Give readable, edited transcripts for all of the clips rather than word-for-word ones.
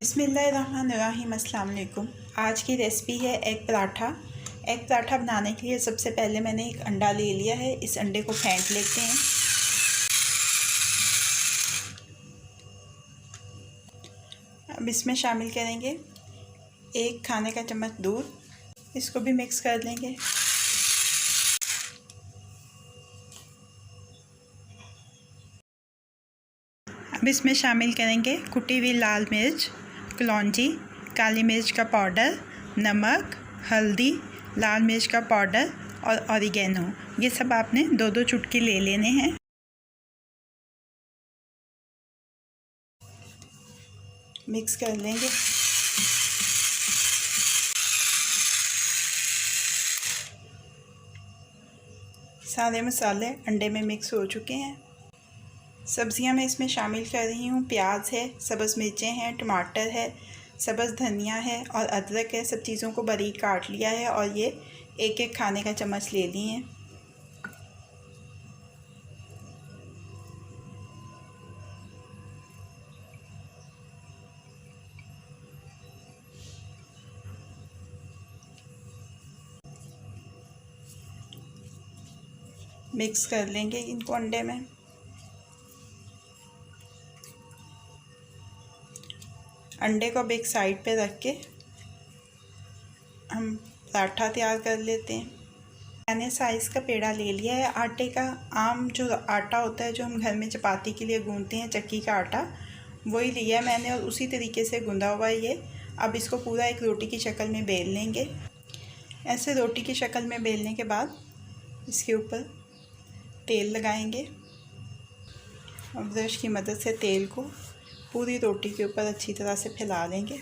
बिस्मिल्लाहिर्रहमानिर्रहीम। अस्सलाम वालेकुम। आज की रेसिपी है एग पराठा। एग पराठा बनाने के लिए सबसे पहले मैंने एक अंडा ले लिया है। इस अंडे को फेंट लेते हैं। अब इसमें शामिल करेंगे 1 खाने का चम्मच दूध। इसको भी मिक्स कर लेंगे। अब इसमें शामिल करेंगे कुटी हुई लाल मिर्च, कलौंजी, काली मिर्च का पाउडर, नमक, हल्दी, लाल मिर्च का पाउडर और ऑरिगेनो। ये सब आपने 2-2 चुटकी ले लेने हैं। मिक्स कर लेंगे। सारे मसाले अंडे में मिक्स हो चुके हैं। सब्जियां मैं इसमें शामिल कर रही हूँ। प्याज है, सब्ज़ मिर्चें हैं, टमाटर है, सब्ज़ धनिया है और अदरक है। सब चीज़ों को बारीक काट लिया है और ये 1-1 खाने का चम्मच ले लिए हैं। मिक्स कर लेंगे इनको अंडे में। अंडे को अब एक साइड पे रख के हम पराठा तैयार कर लेते हैं। मैंने साइज़ का पेड़ा ले लिया है आटे का। आम जो आटा होता है जो हम घर में चपाती के लिए गूंथते हैं, चक्की का आटा, वही लिया है मैंने और उसी तरीके से गूंदा हुआ है ये। अब इसको पूरा एक रोटी की शक्ल में बेल लेंगे। ऐसे रोटी की शक्ल में बेलने के बाद इसके ऊपर तेल लगाएंगे और ब्रश की मदद से तेल को पूरी रोटी के ऊपर अच्छी तरह से फैला देंगे।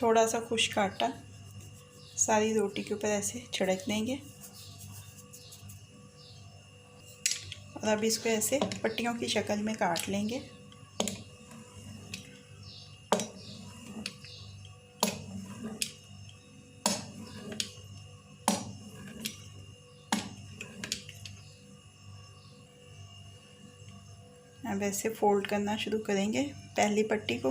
थोड़ा सा खुश्क आटा सारी रोटी के ऊपर ऐसे छिड़क देंगे और अब इसको ऐसे पट्टियों की शक्ल में काट लेंगे। अब ऐसे फोल्ड करना शुरू करेंगे। पहली पट्टी को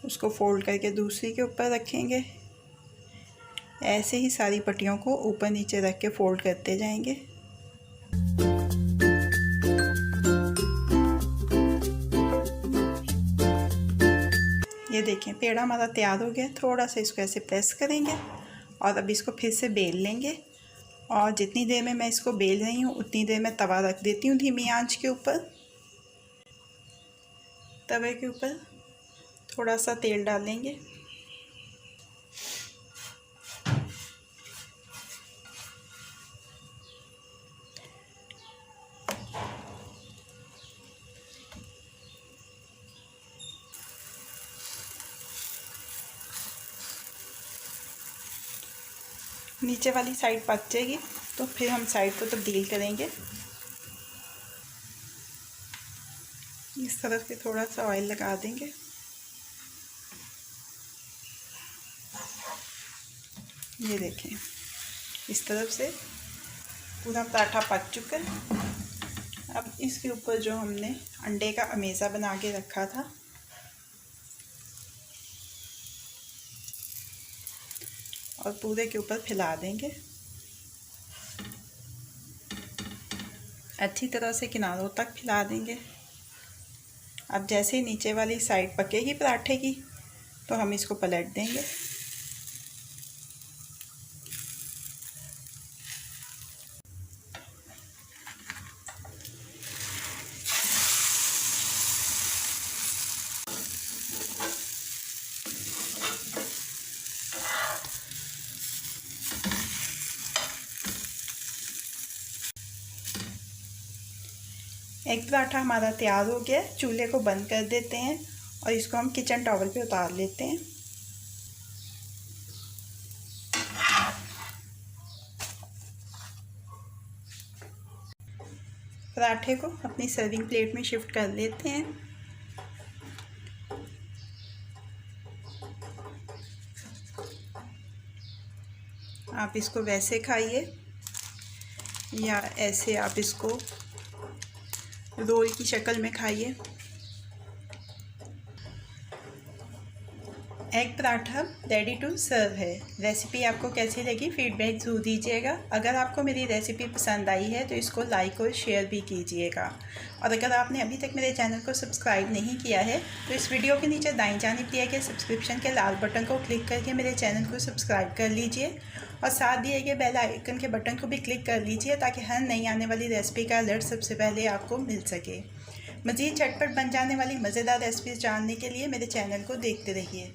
उसको फोल्ड करके दूसरी के ऊपर रखेंगे। ऐसे ही सारी पट्टियों को ऊपर नीचे रख के फोल्ड करते जाएंगे। ये देखें पेड़ा हमारा तैयार हो गया। थोड़ा सा इसको ऐसे प्रेस करेंगे और अब इसको फिर से बेल लेंगे। और जितनी देर में मैं इसको बेल रही हूँ उतनी देर में तवा रख देती हूँ धीमी आंच के ऊपर। तवे के ऊपर थोड़ा सा तेल डालेंगे। नीचे वाली साइड पक जाएगी तो फिर हम साइड को तब्दील करेंगे। इस तरफ से थोड़ा सा ऑयल लगा देंगे। ये देखें इस तरफ से पूरा पराठा पक चुका है। अब इसके ऊपर जो हमने अंडे का अमेज़ा बना के रखा था और पूरे के ऊपर फैला देंगे। अच्छी तरह से किनारों तक फैला देंगे। अब जैसे ही नीचे वाली साइड पकेगी पराठे की तो हम इसको पलट देंगे। एग पराठा हमारा तैयार हो गया। चूल्हे को बंद कर देते हैं और इसको हम किचन टॉवल पे उतार लेते हैं। पराठे को अपनी सर्विंग प्लेट में शिफ्ट कर लेते हैं। आप इसको वैसे खाइए या ऐसे आप इसको रोल की शक्ल में खाइए। Egg paratha ready to serve है। रेसिपी आपको कैसी लगी फीडबैक ज़रूर दीजिएगा। अगर आपको मेरी रेसिपी पसंद आई है तो इसको लाइक और शेयर भी कीजिएगा। और अगर आपने अभी तक मेरे चैनल को सब्सक्राइब नहीं किया है तो इस वीडियो के नीचे दाईं जानिब दिए गए सब्सक्रिप्शन के लाल बटन को क्लिक करके मेरे चैनल को सब्सक्राइब कर लीजिए और साथ दिए गए बेल आइकन के बटन को भी क्लिक कर लीजिए ताकि हर नई आने वाली रेसिपी का अलर्ट सबसे पहले आपको मिल सके। मज़ीद झटपट बन जाने वाली मज़ेदार रेसिपीज़ जानने के लिए मेरे चैनल को देखते रहिए।